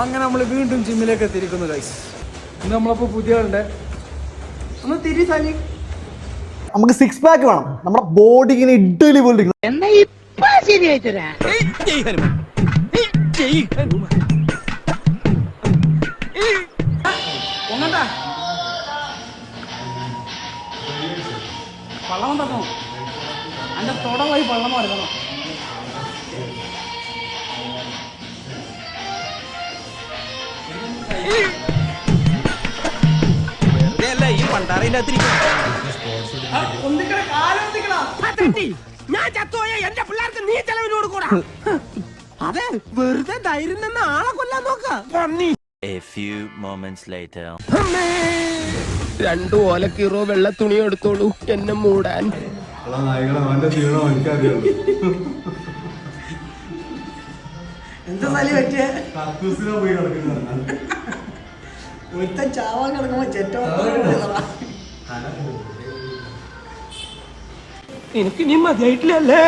അങ്ങനെ നമ്മൾ വീണ്ടും ജിമ്മിലേക്ക് എത്തിയിരിക്കുന്നു ഗൈസ്. ഇന്ന് നമ്മളപ്പോൾ പുതിയ ആളുടെ ഒന്ന് തിരി സാലി. നമുക്ക് 6 പാക്ക് വേണം. നമ്മുടെ ബോഡി ഇങ്ങനെ ഇഡ്ഡലി പോലെ പള്ളം തന്നോ എൻ്റെ തുടവായി പള്ളം മറിയണോ. ഞാൻ ചത്തോയ എന്റെ പിള്ളേർക്ക് നീ ചെലവിന് കൊടുക്കൂടാ. അതെ വെറുതെ ധൈര്യം നിന്ന് ആളെ കൊല്ലാൻ നോക്കാം. A few moments later. 2 ഓലക്കീറോ വെള്ള തുണി എടുത്തോളൂ എന്നെ മൂടാൻ. എന്താ സാലി പറ്റിയ ഒരുത്തൻ ചാവാൻ കിടക്കുമ്പോ എനിക്ക് നീ മതിയായിട്ടില്ലല്ലേ?